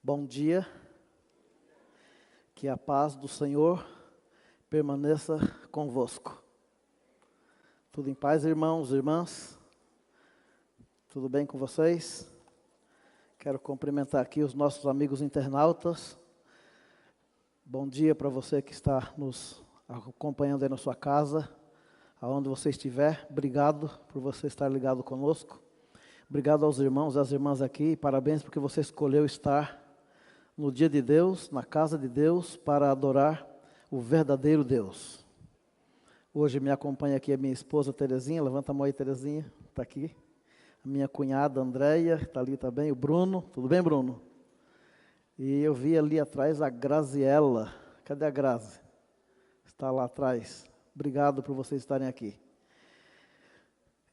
Bom dia, que a paz do Senhor permaneça convosco. Tudo em paz, irmãos e irmãs? Tudo bem com vocês? Quero cumprimentar aqui os nossos amigos internautas. Bom dia para você que está nos acompanhando aí na sua casa, aonde você estiver. Obrigado por você estar ligado conosco. Obrigado aos irmãos e às irmãs aqui. Parabéns porque você escolheu estar no dia de Deus, na casa de Deus, para adorar o verdadeiro Deus. Hoje me acompanha aqui a minha esposa Terezinha. Levanta a mão aí, Terezinha, está aqui. A minha cunhada Andréia, está ali também. O Bruno, tudo bem, Bruno? E eu vi ali atrás a Graziela. Cadê a Grazi? Está lá atrás. Obrigado por vocês estarem aqui.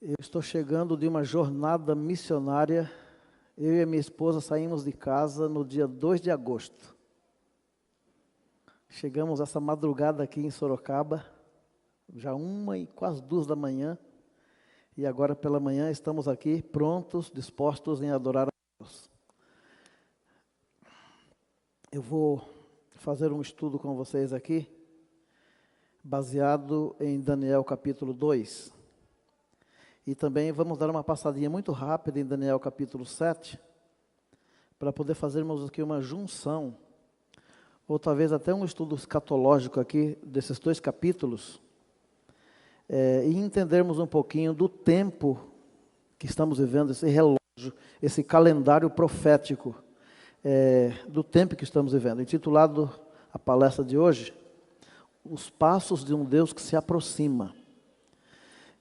Eu estou chegando de uma jornada missionária. Eu e a minha esposa saímos de casa no dia 2 de agosto. Chegamos essa madrugada aqui em Sorocaba, já 1 e quase 2 da manhã. E agora pela manhã estamos aqui prontos, dispostos em adorar a Deus. Eu vou fazer um estudo com vocês aqui, baseado em Daniel capítulo 2. E também vamos dar uma passadinha muito rápida em Daniel capítulo 7, para poder fazermos aqui uma junção, ou talvez até um estudo escatológico aqui, desses 2 capítulos, e entendermos um pouquinho do tempo que estamos vivendo, esse relógio, esse calendário profético, do tempo que estamos vivendo. Intitulado a palestra de hoje, Os Passos de um Deus que se aproxima.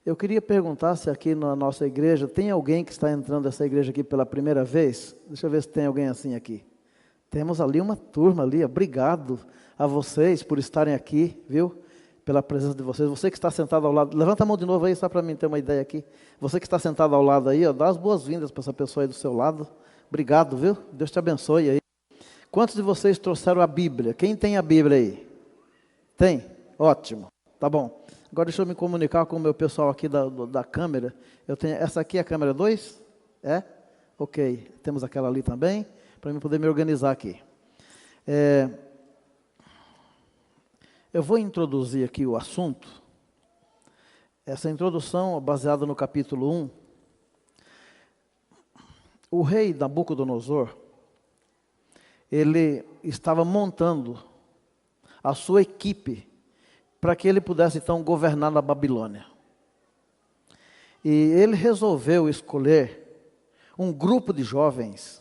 Eu queria perguntar se aqui na nossa igreja, tem alguém que está entrando nessa igreja aqui pela primeira vez? Deixa eu ver se tem alguém assim aqui. Temos ali uma turma ali, obrigado a vocês por estarem aqui, viu? Pela presença de vocês. Você que está sentado ao lado, levanta a mão de novo aí, só para mim ter uma ideia aqui. Você que está sentado ao lado aí, ó, dá as boas-vindas para essa pessoa aí do seu lado. Obrigado, viu? Deus te abençoe aí. Quantos de vocês trouxeram a Bíblia? Quem tem a Bíblia aí? Tem? Ótimo, tá bom. Agora deixa eu me comunicar com o meu pessoal aqui da câmera. Eu tenho, essa aqui é a câmera 2? É? Ok. Temos aquela ali também, para eu poder me organizar aqui. Eu vou introduzir aqui o assunto. Essa introdução é baseada no capítulo 1. O rei Nabucodonosor, ele estava montando a sua equipe para que ele pudesse, então, governar na Babilônia. E ele resolveu escolher um grupo de jovens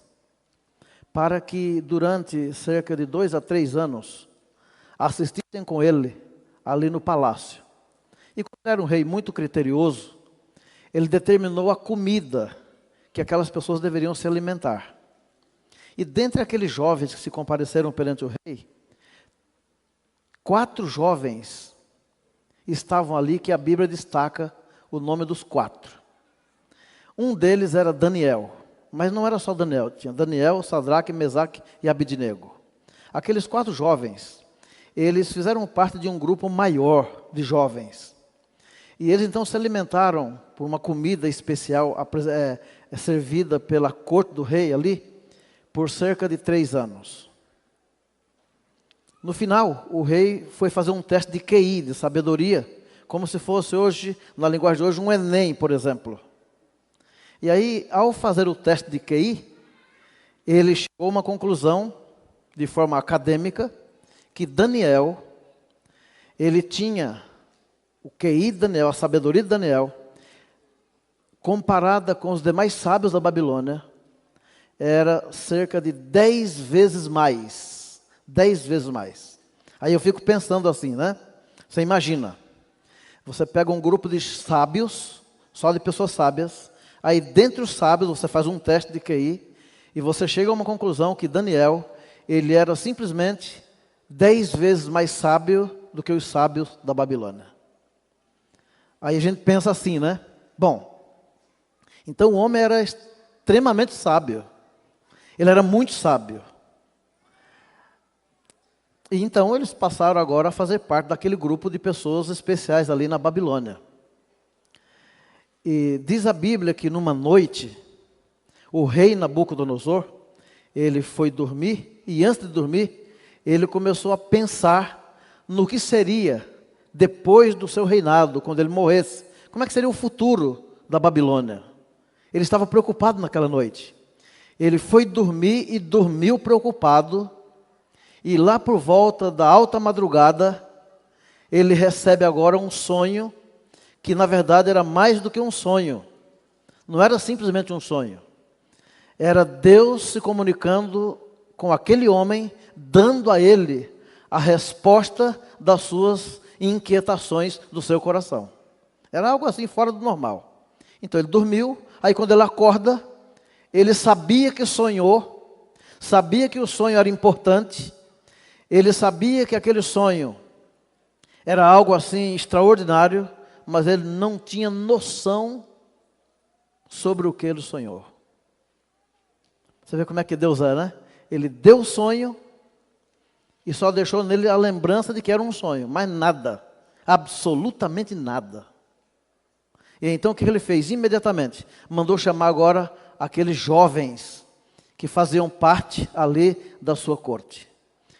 para que, durante cerca de 2 a 3 anos, assistissem com ele ali no palácio. E como era um rei muito criterioso, ele determinou a comida que aquelas pessoas deveriam se alimentar. E dentre aqueles jovens que se compareceram perante o rei, 4 jovens estavam ali, que a Bíblia destaca o nome dos 4. Um deles era Daniel, mas não era só Daniel, tinha Daniel, Sadraque, Mesaque e Abidnego. Aqueles 4 jovens, eles fizeram parte de um grupo maior de jovens. E eles então se alimentaram por uma comida especial, servida pela corte do rei ali, por cerca de 3 anos. No final, o rei foi fazer um teste de QI, de sabedoria, como se fosse hoje, na linguagem de hoje, um Enem, por exemplo. E aí, ao fazer o teste de QI, ele chegou a uma conclusão, de forma acadêmica, que Daniel, ele tinha o QI de Daniel, a sabedoria de Daniel, comparada com os demais sábios da Babilônia, era cerca de 10 vezes mais. 10 vezes mais. Aí eu fico pensando assim, né? Você imagina, você pega um grupo de sábios, só de pessoas sábias, aí dentre os sábios você faz um teste de QI, e você chega a uma conclusão que Daniel, ele era simplesmente 10 vezes mais sábio do que os sábios da Babilônia. Aí a gente pensa assim, né? Bom, então o homem era extremamente sábio. Ele era muito sábio. E então eles passaram agora a fazer parte daquele grupo de pessoas especiais ali na Babilônia. E diz a Bíblia que numa noite, o rei Nabucodonosor, ele foi dormir, e antes de dormir, ele começou a pensar no que seria depois do seu reinado, quando ele morresse. Como é que seria o futuro da Babilônia? Ele estava preocupado naquela noite. Ele foi dormir e dormiu preocupado, e lá por volta da alta madrugada, ele recebe agora um sonho, que na verdade era mais do que um sonho. Não era simplesmente um sonho. Era Deus se comunicando com aquele homem, dando a ele a resposta das suas inquietações do seu coração. Era algo assim fora do normal. Então ele dormiu, aí quando ele acorda, ele sabia que sonhou, sabia que o sonho era importante, ele sabia que aquele sonho era algo assim extraordinário, mas ele não tinha noção sobre o que ele sonhou. Você vê como é que Deus é, né? Ele deu o sonho e só deixou nele a lembrança de que era um sonho, mas nada, absolutamente nada. E então o que ele fez? Imediatamente, mandou chamar agora aqueles jovens que faziam parte ali da sua corte.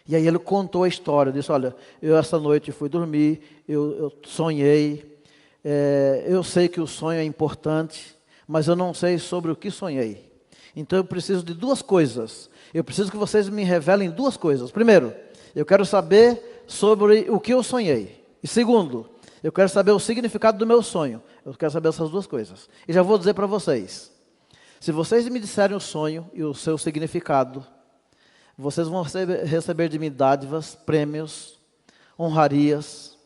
E aí ele contou a história, disse, olha, eu essa noite fui dormir, eu sonhei, eu sei que o sonho é importante, mas eu não sei sobre o que sonhei. Então eu preciso de duas coisas. Eu preciso que vocês me revelem duas coisas. Primeiro, eu quero saber sobre o que eu sonhei. E segundo, eu quero saber o significado do meu sonho. Eu quero saber essas duas coisas. E já vou dizer para vocês. Se vocês me disserem o sonho e o seu significado, vocês vão receber de mim dádivas, prêmios, honrarias.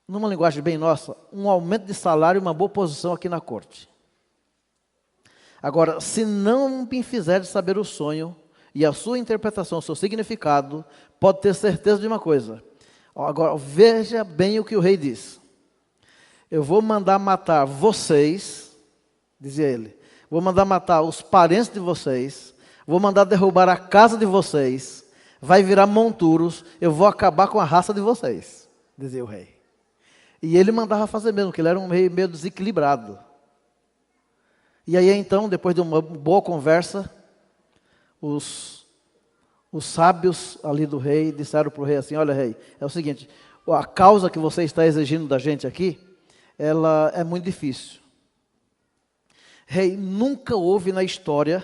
Numa linguagem bem nossa, um aumento de salário e uma boa posição aqui na corte. Agora, se não me fizer saber o sonho e a sua interpretação, o seu significado, pode ter certeza de uma coisa. Agora, veja bem o que o rei diz. Eu vou mandar matar vocês, dizia ele, vou mandar matar os parentes de vocês, vou mandar derrubar a casa de vocês, vai virar monturos, eu vou acabar com a raça de vocês, dizia o rei. E ele mandava fazer mesmo, porque ele era um rei meio desequilibrado. E aí então, depois de uma boa conversa, os sábios ali do rei disseram para o rei assim, olha rei, é o seguinte, a causa que você está exigindo da gente aqui, ela é muito difícil. Rei, nunca houve na história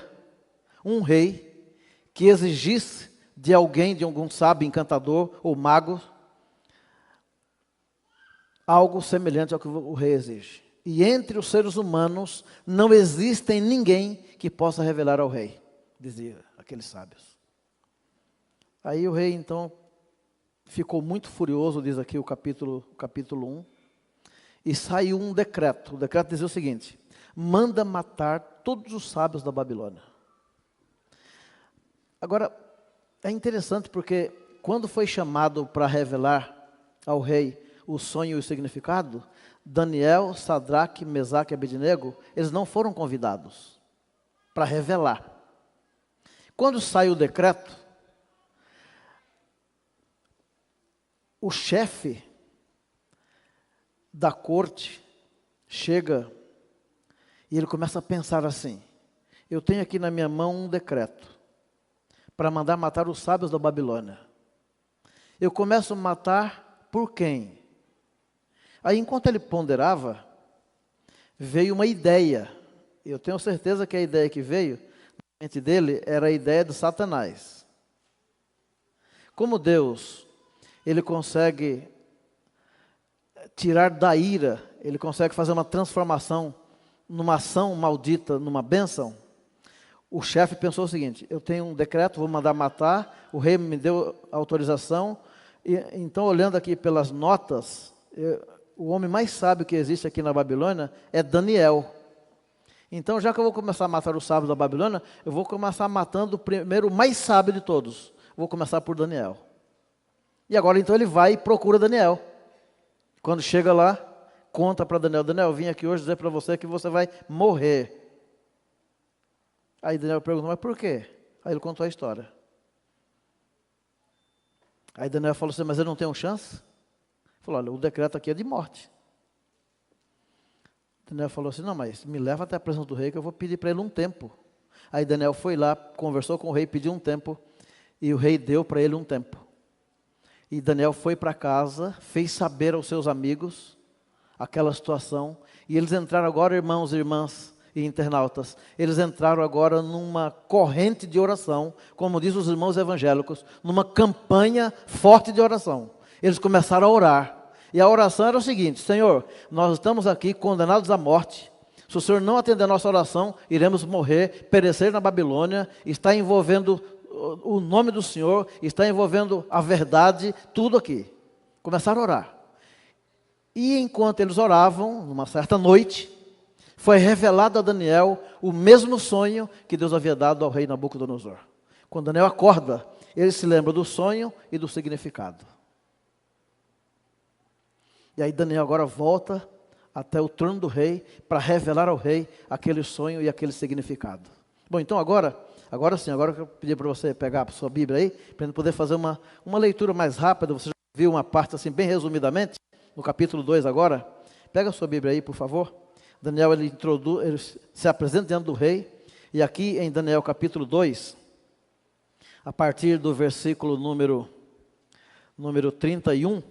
um rei que exigisse de alguém, de algum sábio, encantador ou mago, algo semelhante ao que o rei exige. E entre os seres humanos não existe ninguém que possa revelar ao rei, dizia aqueles sábios. Aí o rei então ficou muito furioso, diz aqui o capítulo 1, e saiu um decreto. O decreto dizia o seguinte, manda matar todos os sábios da Babilônia. Agora, é interessante porque quando foi chamado para revelar ao rei o sonho e o significado, Daniel, Sadraque, Mesaque e Abednego, eles não foram convidados para revelar. Quando sai o decreto, o chefe da corte chega e ele começa a pensar assim, eu tenho aqui na minha mão um decreto para mandar matar os sábios da Babilônia. Eu começo a matar por quem? Aí, enquanto ele ponderava, veio uma ideia. Eu tenho certeza que a ideia que veio na mente dele era a ideia de Satanás. Como Deus, ele consegue tirar da ira, ele consegue fazer uma transformação numa ação maldita, numa bênção. O chefe pensou o seguinte, eu tenho um decreto, vou mandar matar, o rei me deu autorização, e então olhando aqui pelas notas, o homem mais sábio que existe aqui na Babilônia é Daniel. Então, já que eu vou começar a matar os sábios da Babilônia, eu vou começar matando primeiro o mais sábio de todos. Vou começar por Daniel. E agora, então, ele vai e procura Daniel. Quando chega lá, conta para Daniel, Daniel, vim aqui hoje dizer para você que você vai morrer. Aí Daniel perguntou, mas por quê? Aí ele contou a história. Aí Daniel falou assim, mas eu não tenho chance? Falou, olha, o decreto aqui é de morte. Daniel falou assim, não, mas me leva até a presença do rei que eu vou pedir para ele um tempo. Aí Daniel foi lá, conversou com o rei, pediu um tempo, e o rei deu para ele um tempo. E Daniel foi para casa, fez saber aos seus amigos aquela situação, e eles entraram agora, irmãos e irmãs e internautas, eles entraram agora numa corrente de oração, como diz os irmãos evangélicos, numa campanha forte de oração. Eles começaram a orar, e a oração era o seguinte: Senhor, nós estamos aqui condenados à morte. Se o Senhor não atender a nossa oração, iremos morrer, perecer na Babilônia. Está envolvendo o nome do Senhor, está envolvendo a verdade, tudo aqui. Começaram a orar. E enquanto eles oravam, numa certa noite, foi revelado a Daniel o mesmo sonho que Deus havia dado ao rei Nabucodonosor. Quando Daniel acorda, ele se lembra do sonho e do significado. E aí Daniel agora volta até o trono do rei para revelar ao rei aquele sonho e aquele significado. Bom, então agora sim, agora eu pedi para você pegar a sua Bíblia aí, para a gente poder fazer uma leitura mais rápida. Você já viu uma parte assim, bem resumidamente, no capítulo 2 agora. Pega a sua Bíblia aí, por favor. Daniel, ele se apresenta diante do rei, e aqui em Daniel capítulo 2, a partir do versículo número 31,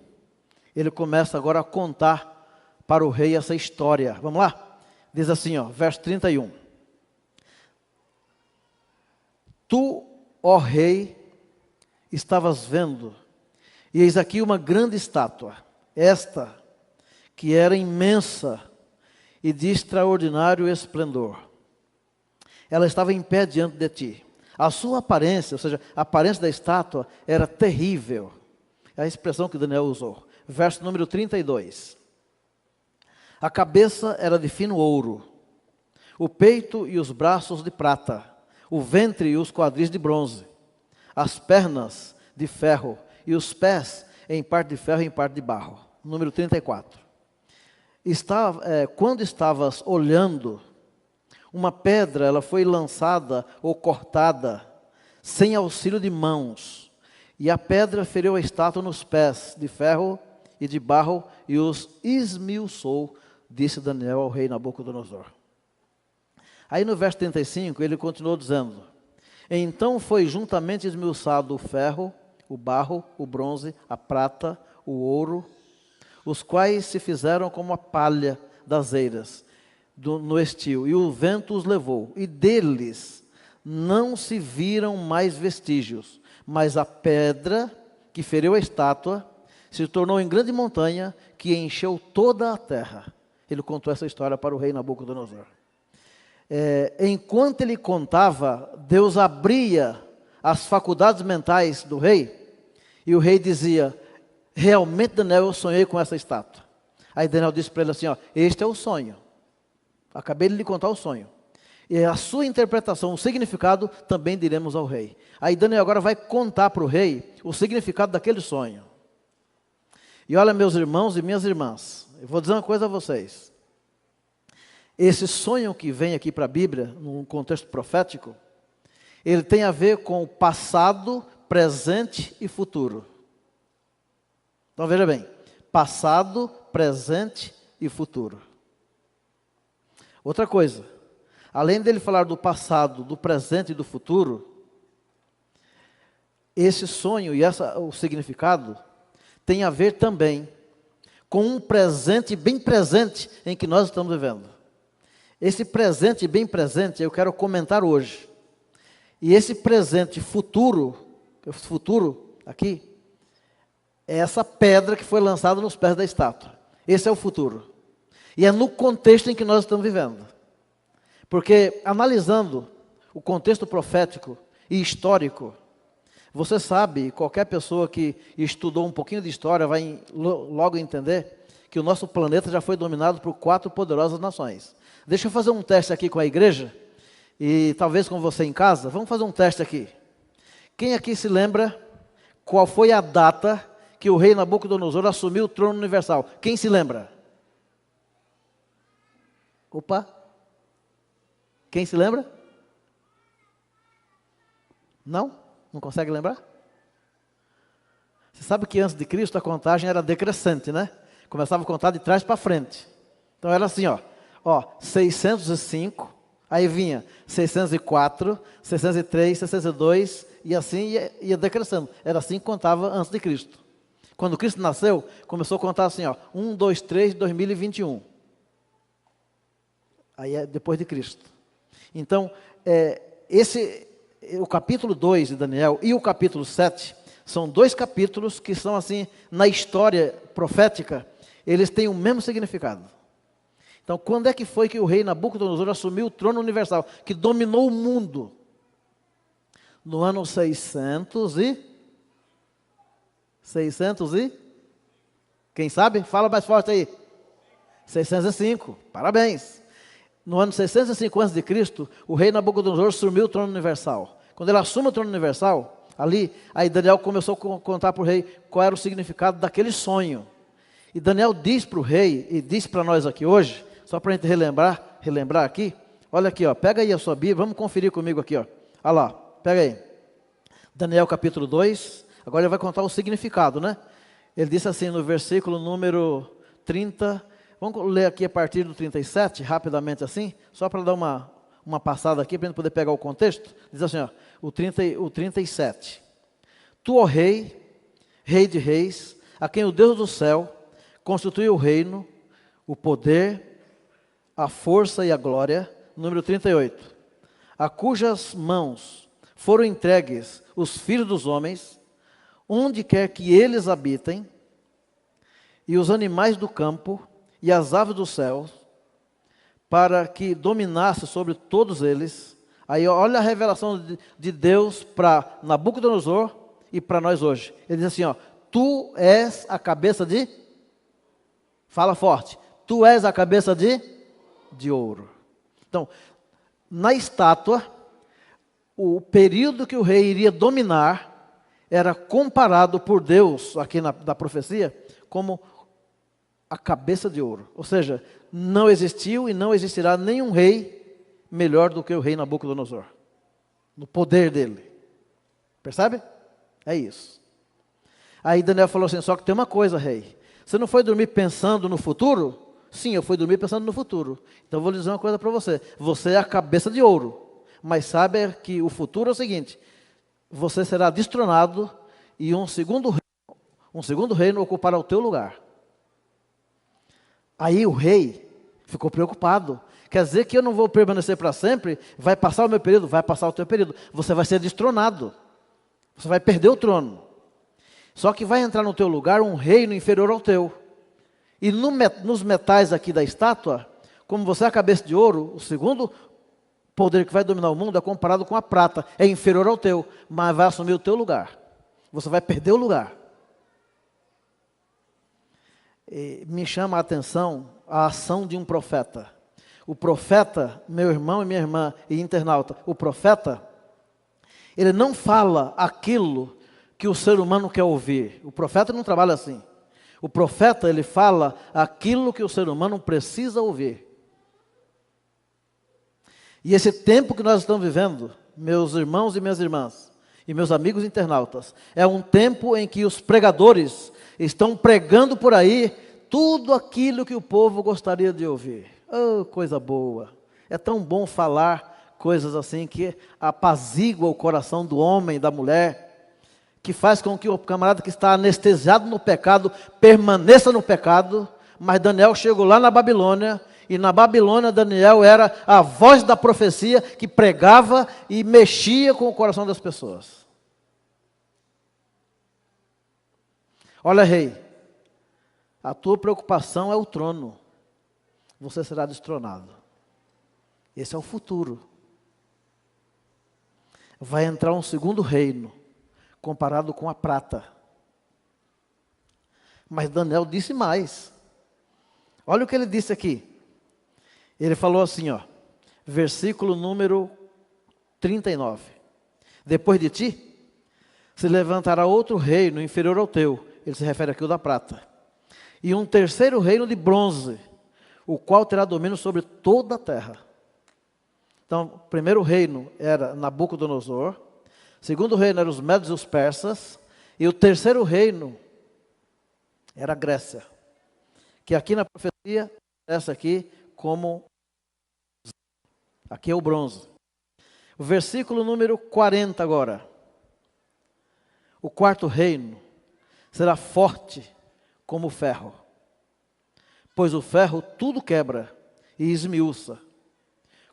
ele começa agora a contar para o rei essa história. Vamos lá? Diz assim, verso 31. Tu, ó rei, estavas vendo, e eis aqui uma grande estátua, esta que era imensa e de extraordinário esplendor. Ela estava em pé diante de ti. A sua aparência, ou seja, a aparência da estátua era terrível. É a expressão que Daniel usou. Verso número 32. A cabeça era de fino ouro, o peito e os braços de prata, o ventre e os quadris de bronze, as pernas de ferro e os pés em parte de ferro e em parte de barro. Número 34. Quando estavas olhando, uma pedra ela foi lançada ou cortada, sem auxílio de mãos, e a pedra feriu a estátua nos pés de ferro e de barro e os esmiuçou, disse Daniel ao rei Nabucodonosor. Aí no verso 35 ele continuou dizendo: então foi juntamente esmiuçado o ferro, o barro, o bronze, a prata, o ouro, os quais se fizeram como a palha das eiras no estio, e o vento os levou, e deles não se viram mais vestígios, mas a pedra que feriu a estátua se tornou em grande montanha que encheu toda a terra. Ele contou essa história para o rei Nabucodonosor. Enquanto ele contava, Deus abria as faculdades mentais do rei, e o rei dizia: realmente, Daniel, eu sonhei com essa estátua. Aí Daniel disse para ele assim, este é o sonho. Acabei de lhe contar o sonho. E a sua interpretação, o significado, também diremos ao rei. Aí Daniel agora vai contar para o rei o significado daquele sonho. E olha, meus irmãos e minhas irmãs, eu vou dizer uma coisa a vocês. Esse sonho que vem aqui para a Bíblia, num contexto profético, ele tem a ver com o passado, presente e futuro. Então veja bem, passado, presente e futuro. Outra coisa, além dele falar do passado, do presente e do futuro, esse sonho e o significado tem a ver também com um presente bem presente em que nós estamos vivendo. Esse presente bem presente eu quero comentar hoje. E esse presente futuro aqui, é essa pedra que foi lançada nos pés da estátua. Esse é o futuro. E é no contexto em que nós estamos vivendo. Porque, analisando o contexto profético e histórico, você sabe, qualquer pessoa que estudou um pouquinho de história vai logo entender que o nosso planeta já foi dominado por 4 poderosas nações. Deixa eu fazer um teste aqui com a igreja, e talvez com você em casa. Vamos fazer um teste aqui. Quem aqui se lembra qual foi a data que o rei Nabucodonosor assumiu o trono universal? Quem se lembra? Opa! Quem se lembra? Não? Não consegue lembrar? Você sabe que antes de Cristo a contagem era decrescente, né? Começava a contar de trás para frente. Então era assim, 605, Aí vinha 604, 603, 602, e assim ia decrescendo. Era assim que contava antes de Cristo. Quando Cristo nasceu, começou a contar assim, ó, 1, 2, 3, 2021. Aí é depois de Cristo. Então, o capítulo 2 de Daniel e o capítulo 7, são dois capítulos que são assim, na história profética, eles têm o mesmo significado. Então, quando é que foi que o rei Nabucodonosor assumiu o trono universal, que dominou o mundo? No ano 600 e... Quem sabe? Fala mais forte aí. 605. Parabéns. No ano 605 a.C., o rei Nabucodonosor assumiu o trono universal. Quando ele assume o trono universal, aí Daniel começou a contar para o rei qual era o significado daquele sonho. E Daniel diz para o rei, e diz para nós aqui hoje, só para a gente relembrar aqui, olha aqui, ó, pega aí a sua Bíblia, vamos conferir comigo aqui, ó. Olha lá, pega aí. Daniel capítulo 2, agora ele vai contar o significado, né? Ele disse assim no versículo número 30, vamos ler aqui a partir do 37, rapidamente assim, só para dar uma passada aqui, para a gente poder pegar o contexto. Diz assim, ó, o 37. Tu, ó rei, rei de reis, a quem o Deus do céu constituiu o reino, o poder, a força e a glória. Número 38. A cujas mãos foram entregues os filhos dos homens, onde quer que eles habitem, e os animais do campo, e as aves dos céus, para que dominasse sobre todos eles. Aí olha a revelação de Deus para Nabucodonosor e para nós hoje. Ele diz assim, ó, tu és a cabeça de... Fala forte. Tu és a cabeça de ouro. Então, na estátua, o período que o rei iria dominar era comparado por Deus, aqui na profecia, como a cabeça de ouro. Ou seja, não existiu e não existirá nenhum rei melhor do que o rei Nabucodonosor. No poder dele. Percebe? É isso. Aí Daniel falou assim, só que tem uma coisa, rei. Você não foi dormir pensando no futuro? Sim, eu fui dormir pensando no futuro. Então eu vou lhe dizer uma coisa para você. Você é a cabeça de ouro. Mas sabe que o futuro é o seguinte. Você será destronado e um segundo reino ocupará o teu lugar. Aí o rei ficou preocupado. Quer dizer que eu não vou permanecer para sempre? Vai passar o meu período? Vai passar o teu período. Você vai ser destronado. Você vai perder o trono. Só que vai entrar no teu lugar um reino inferior ao teu. E nos metais aqui da estátua, como você é a cabeça de ouro, o segundo poder que vai dominar o mundo é comparado com a prata. É inferior ao teu, mas vai assumir o teu lugar. Você vai perder o lugar. Me chama a atenção a ação de um profeta. O profeta, meu irmão e minha irmã e internauta, o profeta, ele não fala aquilo que o ser humano quer ouvir. O profeta não trabalha assim. O profeta, ele fala aquilo que o ser humano precisa ouvir. E esse tempo que nós estamos vivendo, meus irmãos e minhas irmãs, e meus amigos internautas, é um tempo em que os pregadores estão pregando por aí tudo aquilo que o povo gostaria de ouvir. Oh, coisa boa! É tão bom falar coisas assim que apazigua o coração do homem, da mulher, que faz com que o camarada que está anestesiado no pecado permaneça no pecado. Mas Daniel chegou lá na Babilônia, e na Babilônia Daniel era a voz da profecia que pregava e mexia com o coração das pessoas. Olha, rei, a tua preocupação é o trono. Você será destronado. Esse é o futuro. Vai entrar um segundo reino, comparado com a prata. Mas Daniel disse mais. Olha o que ele disse aqui. Ele falou assim, ó, versículo número 39. Depois de ti, se levantará outro reino inferior ao teu. Ele se refere aqui ao da prata. E um terceiro reino de bronze, o qual terá domínio sobre toda a terra. Então, o primeiro reino era Nabucodonosor. Segundo reino eram os medos e os persas. E o terceiro reino era a Grécia. Que aqui na profecia, essa aqui, como... Aqui é o bronze. O versículo número 40 agora. O quarto reino será forte como o ferro, pois o ferro tudo quebra e esmiuça.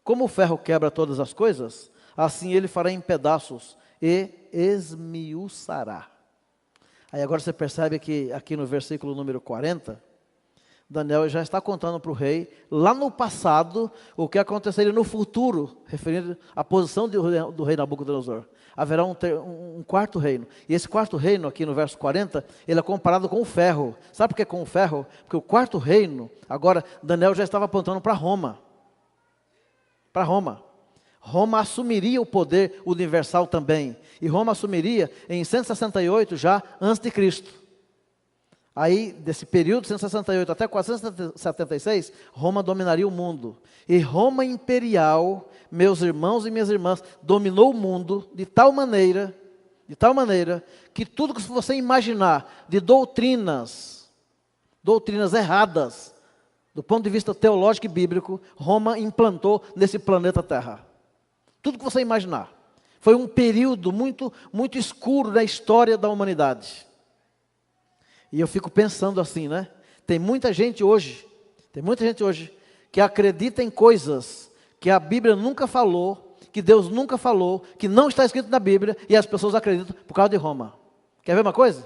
Como o ferro quebra todas as coisas, assim ele fará em pedaços e esmiuçará. Aí agora você percebe que aqui no versículo número 40, Daniel já está contando para o rei, lá no passado, o que aconteceria no futuro, referindo à posição do rei Nabucodonosor. Haverá um quarto reino. E esse quarto reino, aqui no verso 40, ele é comparado com o ferro. Sabe por que com o ferro? Porque o quarto reino, agora, Daniel já estava apontando para Roma. Para Roma. Roma assumiria o poder universal também. E Roma assumiria em 168 já antes de Cristo. Aí, desse período, 168 até 476, Roma dominaria o mundo. E Roma imperial, meus irmãos e minhas irmãs, dominou o mundo de tal maneira, que tudo que você imaginar de doutrinas erradas, do ponto de vista teológico e bíblico, Roma implantou nesse planeta Terra. Tudo que você imaginar. Foi um período muito, muito escuro da história da humanidade. E eu fico pensando assim, né? Tem muita gente hoje que acredita em coisas que a Bíblia nunca falou, que Deus nunca falou, que não está escrito na Bíblia, e as pessoas acreditam por causa de Roma. Quer ver uma coisa?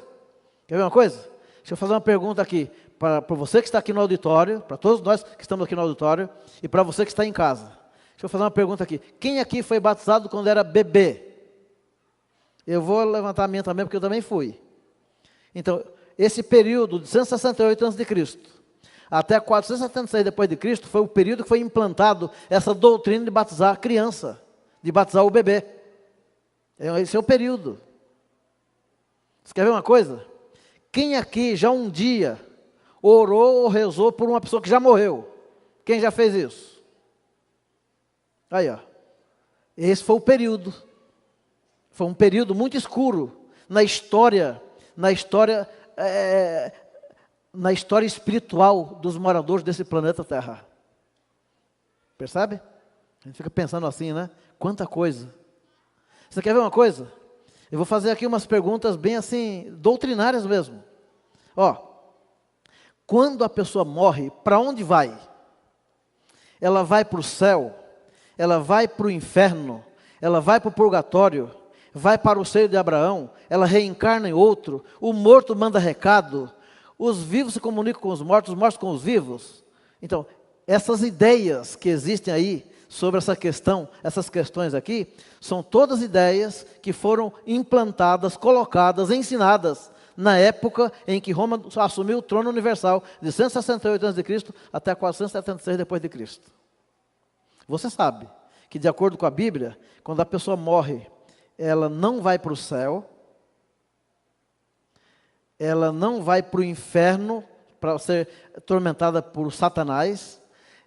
Deixa eu fazer uma pergunta aqui, para você que está aqui no auditório, para todos nós que estamos aqui no auditório, e para você que está em casa. Deixa eu fazer uma pergunta aqui. Quem aqui foi batizado quando era bebê? Eu vou levantar a minha também, porque eu também fui. Então, esse período de 168 a.C. até 476 depois de Cristo foi o período que foi implantado essa doutrina de batizar a criança, de batizar o bebê. Esse é o período. Você quer ver uma coisa? Quem aqui já um dia orou ou rezou por uma pessoa que já morreu? Quem já fez isso? Aí, ó. Esse foi o período. Foi um período muito escuro na história espiritual dos moradores desse planeta Terra. Percebe? A gente fica pensando assim, né? Quanta coisa. Você quer ver uma coisa? Eu vou fazer aqui umas perguntas bem assim, doutrinárias mesmo. Ó, quando a pessoa morre, para onde vai? Ela vai para o céu? Ela vai para o inferno? Ela vai para o purgatório? Vai para o seio de Abraão? Ela reencarna em outro? O morto manda recado? Os vivos se comunicam com os mortos com os vivos? Então, essas ideias que existem aí sobre essa questão, essas questões aqui, são todas ideias que foram implantadas, colocadas, ensinadas na época em que Roma assumiu o trono universal, de 168 a.C. até 476 depois de Cristo. Você sabe que, de acordo com a Bíblia, quando a pessoa morre, ela não vai para o céu, ela não vai para o inferno para ser atormentada por Satanás,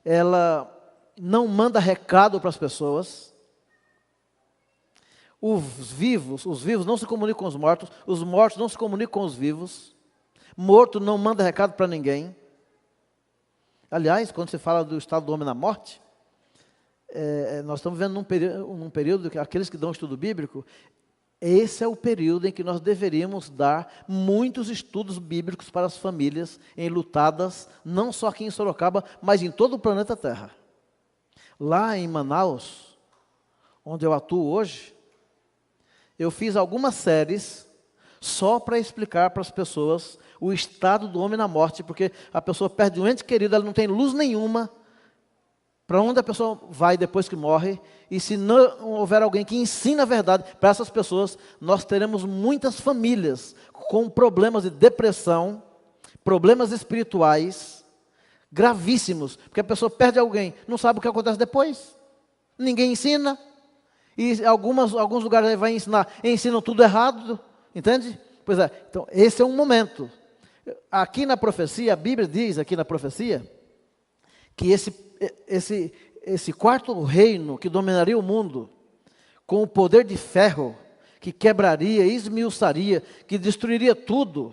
ela não manda recado para as pessoas. Os vivos não se comunicam com os mortos não se comunicam com os vivos. Morto não manda recado para ninguém. Aliás, quando se fala do estado do homem na morte, nós estamos vivendo num período que aqueles que dão estudo bíblico, esse é o período em que nós deveríamos dar muitos estudos bíblicos para as famílias enlutadas, não só aqui em Sorocaba, mas em todo o planeta Terra. Lá em Manaus, onde eu atuo hoje, eu fiz algumas séries só para explicar para as pessoas o estado do homem na morte, porque a pessoa perde um ente querido, ela não tem luz nenhuma para onde a pessoa vai depois que morre, e se não houver alguém que ensine a verdade para essas pessoas, nós teremos muitas famílias com problemas de depressão, problemas espirituais gravíssimos, porque a pessoa perde alguém, não sabe o que acontece depois, ninguém ensina, e alguns lugares vai ensinam tudo errado, entende? Pois é, então esse é um momento. Aqui na profecia, a Bíblia diz aqui na profecia, que esse quarto reino que dominaria o mundo, com o poder de ferro, que quebraria, esmiuçaria, que destruiria tudo,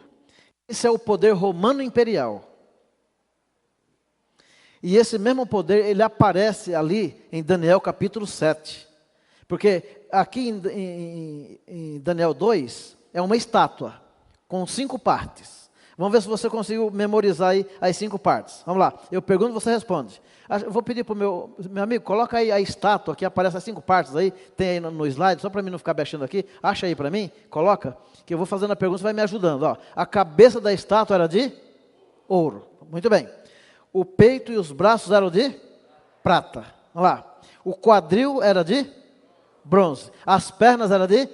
esse é o poder romano imperial. E esse mesmo poder, ele aparece ali em Daniel capítulo 7. Porque aqui em Daniel 2, é uma estátua, com 5 partes. Vamos ver se você conseguiu memorizar aí as 5 partes. Vamos lá, eu pergunto, você responde. Eu vou pedir para o meu amigo, coloca aí a estátua, que aparece as 5 partes aí, tem aí no slide, só para mim não ficar mexendo aqui. Acha aí para mim, coloca, que eu vou fazendo a pergunta, você vai me ajudando. Ó, a cabeça da estátua era de ouro. Muito bem. O peito e os braços eram de prata. Vamos lá. O quadril era de bronze. As pernas eram de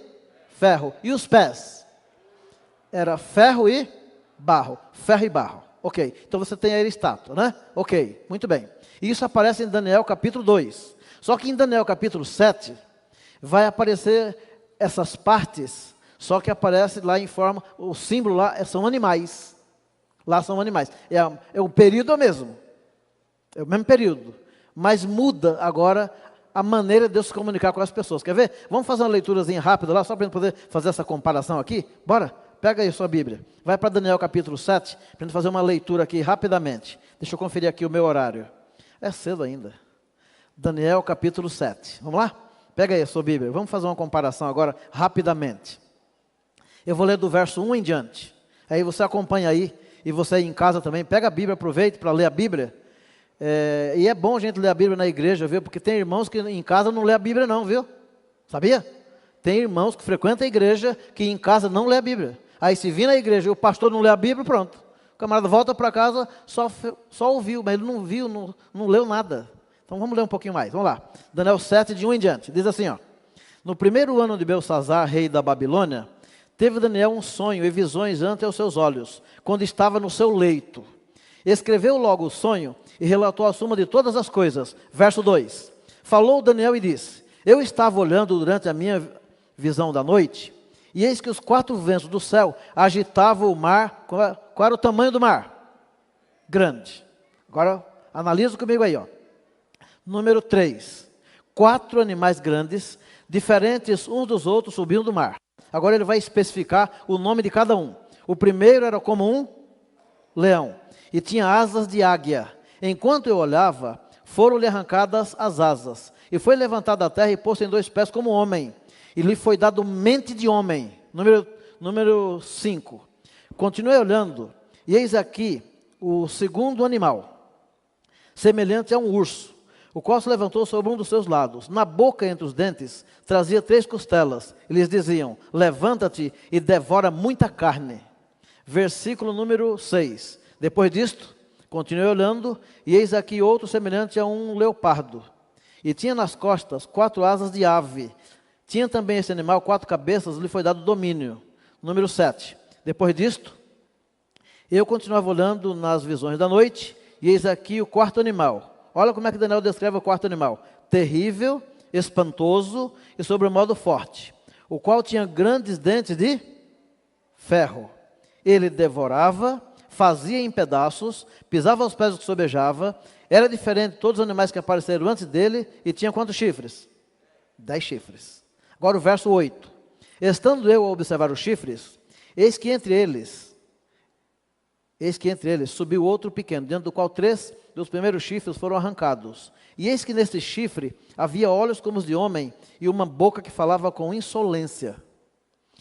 ferro. E os pés? Era ferro e barro. Ferro e barro. Ok. Então você tem aí a estátua, né? Ok. Muito bem. Isso aparece em Daniel capítulo 2. Só que em Daniel capítulo 7, vai aparecer essas partes, só que aparece lá em forma, o símbolo lá são animais. Lá são animais. O período é o mesmo. É o mesmo período. Mas muda agora a maneira de Deus se comunicar com as pessoas. Quer ver? Vamos fazer uma leiturazinha rápida lá, só para a gente poder fazer essa comparação aqui? Bora? Pega aí a sua Bíblia. Vai para Daniel capítulo 7, para a gente fazer uma leitura aqui rapidamente. Deixa eu conferir aqui o meu horário. É cedo ainda. Daniel capítulo 7. Vamos lá? Pega aí a sua Bíblia. Vamos fazer uma comparação agora rapidamente. Eu vou ler do verso 1 em diante. Aí você acompanha aí. E você aí em casa também, pega a Bíblia, aproveite para ler a Bíblia. E é bom a gente ler a Bíblia na igreja, viu? Porque tem irmãos que em casa não lê a Bíblia não, viu? Sabia? Tem irmãos que frequentam a igreja que em casa não lê a Bíblia. Aí se vir na igreja e o pastor não lê a Bíblia, pronto. O camarada volta para casa, só ouviu, mas ele não viu, não leu nada. Então vamos ler um pouquinho mais, vamos lá. Daniel 7, de 1 em diante, diz assim, ó. No primeiro ano de Belsazzar, rei da Babilônia, teve Daniel um sonho e visões ante os seus olhos, quando estava no seu leito. Escreveu logo o sonho e relatou a suma de todas as coisas. Verso 2. Falou Daniel e disse, eu estava olhando durante a minha visão da noite, e eis que os 4 ventos do céu agitavam o mar. Qual era o tamanho do mar? Grande. Agora, analisa comigo aí, ó. Número 3. 4 animais grandes, diferentes uns dos outros, subiam do mar. Agora ele vai especificar o nome de cada um. O primeiro era como um leão, e tinha asas de águia. Enquanto eu olhava, foram-lhe arrancadas as asas, e foi levantado da terra e posto em 2 pés como homem, e lhe foi dado mente de homem. Número 5. Continuei olhando, e eis aqui o segundo animal, semelhante a um urso, o qual se levantou sobre um dos seus lados. Na boca, entre os dentes, trazia 3 costelas. E lhes diziam, levanta-te e devora muita carne. Versículo número 6. Depois disto, continuei olhando, e eis aqui outro semelhante a um leopardo. E tinha nas costas 4 asas de ave. Tinha também esse animal 4 cabeças, lhe foi dado domínio. Número 7. Depois disto, eu continuava olhando nas visões da noite, e eis aqui o 4º animal. Olha como é que Daniel descreve o 4º animal. Terrível, espantoso e sobremodo forte, o qual tinha grandes dentes de ferro. Ele devorava, fazia em pedaços, pisava aos pés do que sobejava, era diferente de todos os animais que apareceram antes dele, e tinha quantos chifres? 10 chifres. Agora o verso 8. Estando eu a observar os chifres, eis que entre eles subiu outro pequeno, dentro do qual 3 dos primeiros chifres foram arrancados. E eis que neste chifre havia olhos como os de homem, e uma boca que falava com insolência.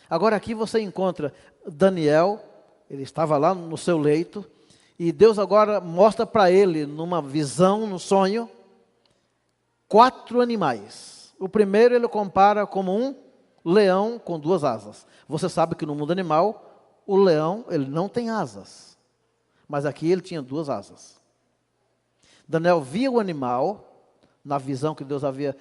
Agora aqui você encontra Daniel, ele estava lá no seu leito, e Deus agora mostra para ele, numa visão, no sonho, 4 animais. O primeiro ele compara como um leão com 2 asas. Você sabe que no mundo animal, o leão ele não tem asas. Mas aqui ele tinha 2 asas. Daniel via o animal, na visão que Deus havia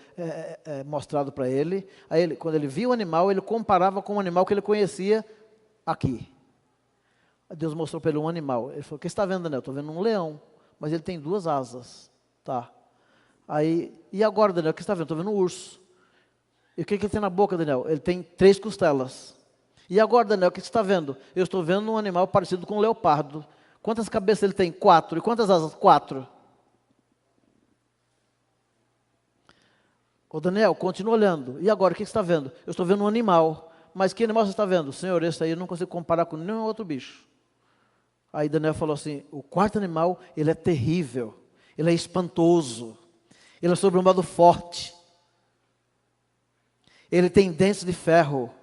mostrado para ele. Aí quando ele via o animal, ele comparava com o animal que ele conhecia aqui. Deus mostrou para ele um animal. Ele falou, o que você está vendo, Daniel? Estou vendo um leão, mas ele tem 2 asas. Tá. Aí, e agora, Daniel, o que você está vendo? Estou vendo um urso. E o que ele tem na boca, Daniel? Ele tem 3 costelas. E agora, Daniel, o que você está vendo? Eu estou vendo um animal parecido com um leopardo. Quantas cabeças ele tem? 4. E quantas asas? 4. Ô Daniel, continua olhando. E agora, o que você está vendo? Eu estou vendo um animal. Mas que animal você está vendo? Senhor, esse aí eu não consigo comparar com nenhum outro bicho. Aí Daniel falou assim, o 4º animal, ele é terrível. ele é espantoso, ele é sobre um modo forte, ele tem dentes de ferro,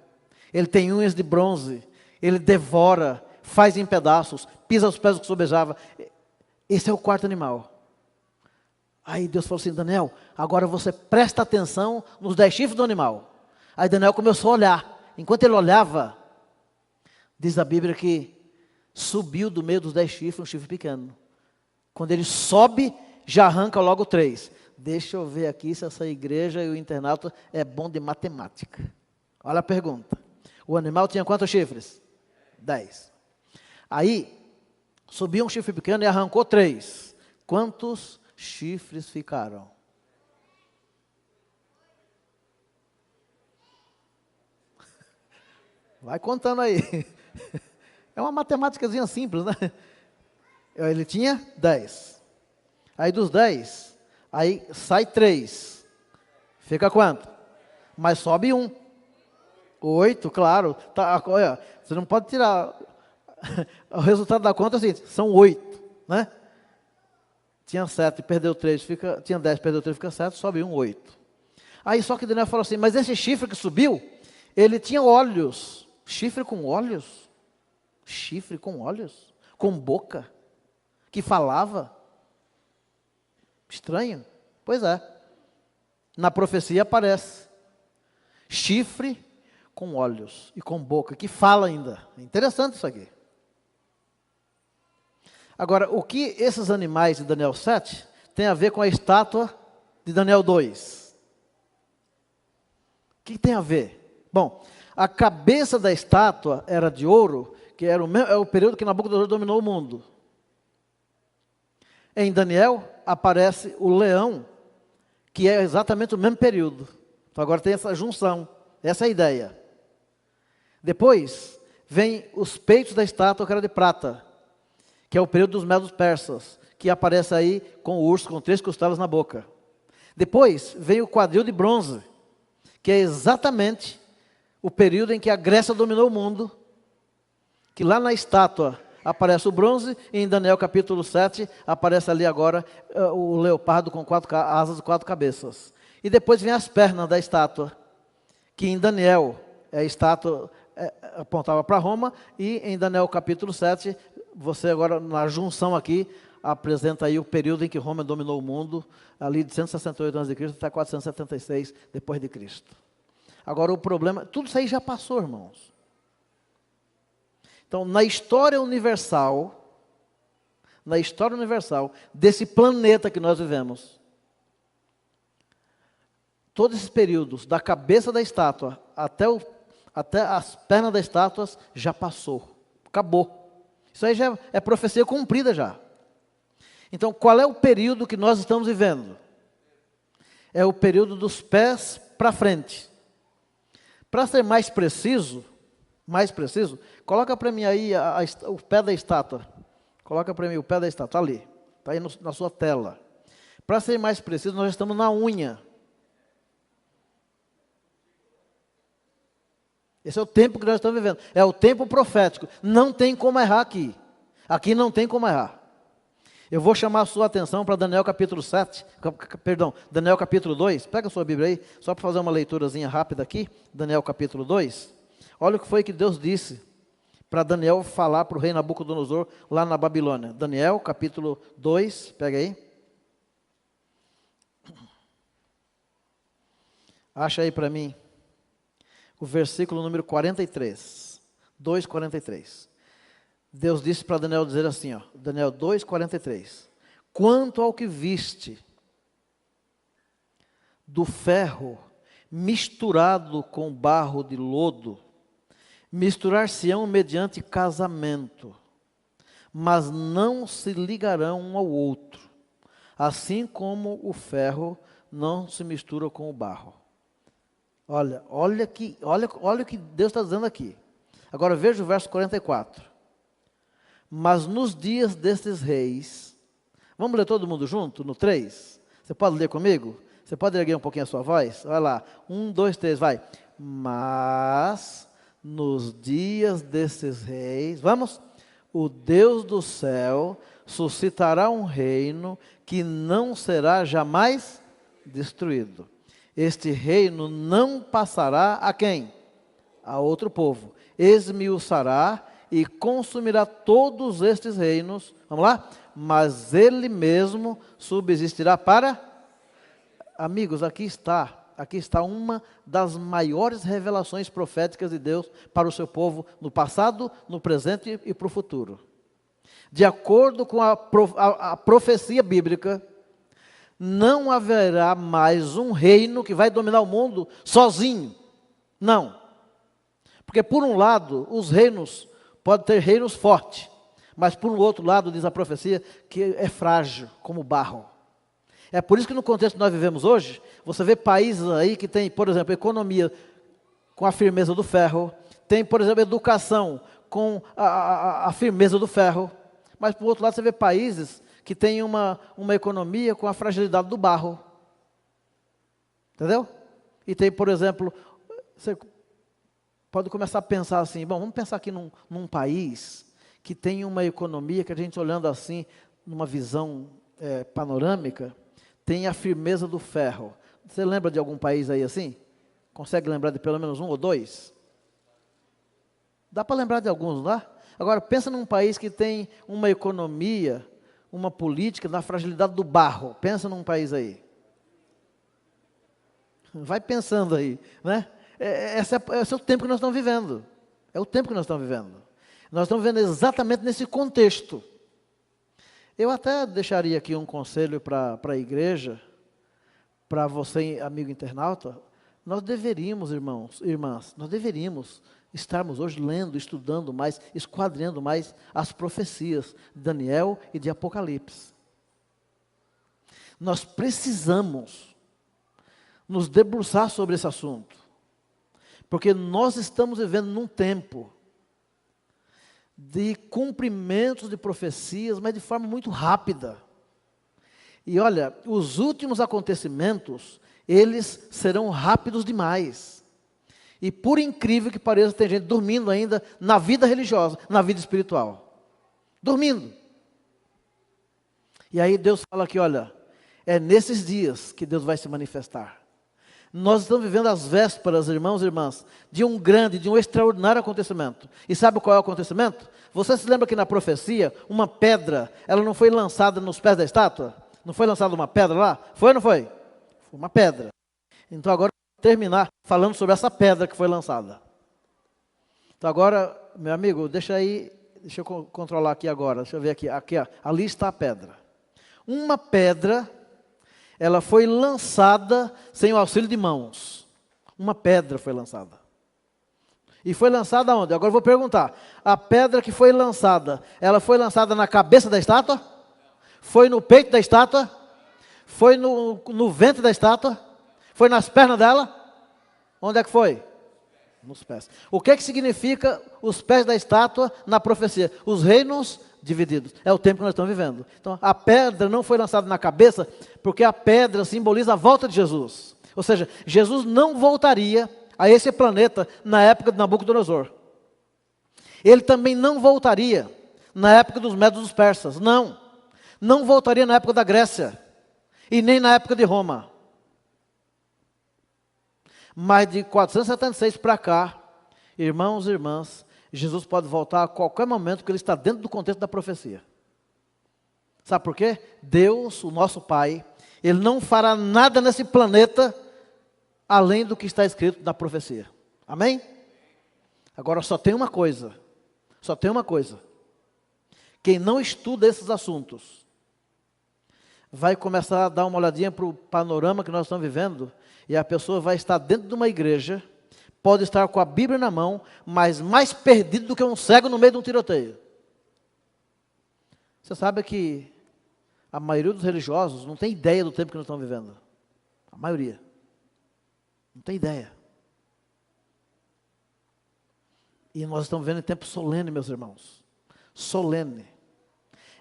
ele tem unhas de bronze, ele devora, faz em pedaços, pisa os pés do que sobejava. Esse é o quarto animal. Aí Deus falou assim: Daniel, agora você presta atenção nos 10 chifres do animal. Aí Daniel começou a olhar. Enquanto ele olhava, diz a Bíblia que subiu do meio dos 10 chifres um chifre pequeno. Quando ele sobe, já arranca logo 3. Deixa eu ver aqui se essa igreja e o internato é bom de matemática. Olha a pergunta. O animal tinha quantos chifres? 10. Aí, subiu um chifre pequeno e arrancou 3. Quantos chifres ficaram? Vai contando aí. É uma matemáticazinha simples, né? Ele tinha 10. Aí dos 10, aí sai 3. Fica quanto? Mas sobe 1. 8, claro. Tá, olha, você não pode tirar. O resultado da conta é assim, são 8, né? Tinha 7, perdeu 3, tinha 10, perdeu 3, fica 7, sobe 1, 8. Aí só que Daniel falou assim: mas esse chifre que subiu, ele tinha olhos. Chifre com olhos? Chifre com olhos? Com boca? Que falava? Estranho? Pois é. Na profecia aparece. Chifre com olhos e com boca, que fala ainda. É interessante isso aqui. Agora, o que esses animais de Daniel 7 tem a ver com a estátua de Daniel 2? O que tem a ver? Bom, a cabeça da estátua era de ouro, que era o período que Nabucodonosor dominou o mundo. Em Daniel aparece o leão, que é exatamente o mesmo período. Então agora tem essa junção, essa é a ideia. Depois vem os peitos da estátua, que era de prata, que é o período dos medos persas, que aparece aí com o urso com 3 costelas na boca. Depois vem o quadril de bronze, que é exatamente o período em que a Grécia dominou o mundo, que lá na estátua aparece o bronze, e em Daniel capítulo 7 aparece ali agora o leopardo com 4 asas e 4 cabeças. E depois vem as pernas da estátua, que em Daniel a estátua apontava para Roma, e em Daniel capítulo 7, você agora na junção aqui, apresenta aí o período em que Roma dominou o mundo, ali de 168 a.C. até 476 depois de Cristo. Agora o problema, tudo isso aí já passou, irmãos. Então, na história universal desse planeta que nós vivemos, todos esses períodos, da cabeça da estátua até as pernas das estátuas, já passou, acabou. Isso aí já é profecia cumprida já. Então, qual é o período que nós estamos vivendo? É o período dos pés para frente. Para ser mais preciso, coloca para mim aí o pé da estátua. Coloca para mim o pé da estátua, ali. Está aí na sua tela. Para ser mais preciso, nós estamos na unha. Esse é o tempo que nós estamos vivendo. É o tempo profético. Não tem como errar aqui. Aqui não tem como errar. Eu vou chamar a sua atenção para Daniel capítulo 7, Daniel capítulo 2. Pega a sua Bíblia aí, só para fazer uma leiturazinha rápida aqui. Daniel capítulo 2. Olha o que foi que Deus disse para Daniel falar para o rei Nabucodonosor lá na Babilônia. Daniel capítulo 2, pega aí. Acha aí para mim o versículo número 43. 2:43. Deus disse para Daniel dizer assim, ó, Daniel 2:43. Quanto ao que viste do ferro misturado com barro de lodo, misturar-se-ão mediante casamento, mas não se ligarão um ao outro, assim como o ferro não se mistura com o barro. Olha o que Deus está dizendo aqui. Agora veja o verso 44. Mas nos dias destes reis, vamos ler todo mundo junto, no 3? Você pode ler comigo? Você pode erguer um pouquinho a sua voz? Vai lá, 1, 2, 3, vai. Mas nos dias destes reis, vamos? o Deus do céu suscitará um reino que não será jamais destruído. Este reino não passará a quem? A outro povo. Esmiuçará e consumirá todos estes reinos. Vamos lá? Mas ele mesmo subsistirá para... Amigos, aqui está uma das maiores revelações proféticas de Deus para o seu povo no passado, no presente e para o futuro. De acordo com a profecia bíblica, não haverá mais um reino que vai dominar o mundo sozinho. Não. Porque por um lado, os reinos, podem ter reinos fortes, mas por um outro lado, diz a profecia, que é frágil, como barro. É por isso que no contexto que nós vivemos hoje, você vê países aí que tem, por exemplo, economia com a firmeza do ferro, tem, por exemplo, educação com a firmeza do ferro, mas por outro lado você vê países que têm uma economia com a fragilidade do barro. Entendeu? E tem, por exemplo, você pode começar a pensar assim, bom, vamos pensar aqui num país que tem uma economia que a gente olhando assim, numa visão panorâmica, tem a firmeza do ferro. Você lembra de algum país aí assim? Consegue lembrar de pelo menos um ou dois? Dá para lembrar de alguns, não dá? Agora, pensa num país que tem uma economia, uma política na fragilidade do barro. Pensa num país aí. Vai pensando aí, né? Esse é o tempo que nós estamos vivendo. É o tempo que nós estamos vivendo. Nós estamos vivendo exatamente nesse contexto. Eu até deixaria aqui um conselho para a igreja, para você, amigo internauta. Nós deveríamos, irmãos, irmãs, nós deveríamos estarmos hoje lendo, estudando mais, esquadrinhando mais as profecias de Daniel e de Apocalipse. Nós precisamos nos debruçar sobre esse assunto, porque nós estamos vivendo num tempo de cumprimentos de profecias, mas de forma muito rápida. E olha, os últimos acontecimentos, eles serão rápidos demais. E por incrível que pareça, tem gente dormindo ainda na vida religiosa, na vida espiritual. Dormindo. E aí Deus fala aqui, olha, é nesses dias que Deus vai se manifestar. Nós estamos vivendo as vésperas, irmãos e irmãs, de um grande, de um extraordinário acontecimento. E sabe qual é o acontecimento? Você se lembra que na profecia, uma pedra, ela não foi lançada nos pés da estátua? Não foi lançada uma pedra lá? Foi ou não foi? Foi uma pedra. Então agora, vou terminar falando sobre essa pedra que foi lançada. Então agora, meu amigo, deixa eu controlar aqui agora. Deixa eu ver aqui. Aqui, ó, ali está a pedra. Uma pedra... ela foi lançada sem o auxílio de mãos. Uma pedra foi lançada. E foi lançada onde? Agora eu vou perguntar. A pedra que foi lançada, ela foi lançada na cabeça da estátua? Foi no peito da estátua? Foi no ventre da estátua? Foi nas pernas dela? Onde é que foi? Nos pés. O que significa os pés da estátua na profecia? Os reinos divididos. É o tempo que nós estamos vivendo. Então, a pedra não foi lançada na cabeça, porque a pedra simboliza a volta de Jesus. Ou seja, Jesus não voltaria a esse planeta na época de Nabucodonosor. Ele também não voltaria na época dos Medos e dos Persas. Não. Não voltaria na época da Grécia. E nem na época de Roma. Mas de 476 para cá, irmãos e irmãs, Jesus pode voltar a qualquer momento, porque ele está dentro do contexto da profecia. Sabe por quê? Deus, o nosso Pai, ele não fará nada nesse planeta além do que está escrito na profecia. Amém? Agora só tem uma coisa. Só tem uma coisa. Quem não estuda esses assuntos vai começar a dar uma olhadinha para o panorama que nós estamos vivendo, e a pessoa vai estar dentro de uma igreja, pode estar com a Bíblia na mão, mas mais perdido do que um cego no meio de um tiroteio. Você sabe que a maioria dos religiosos não tem ideia do tempo que nós estamos vivendo. A maioria. Não tem ideia. E nós estamos vivendo em tempo solene, meus irmãos. Solene.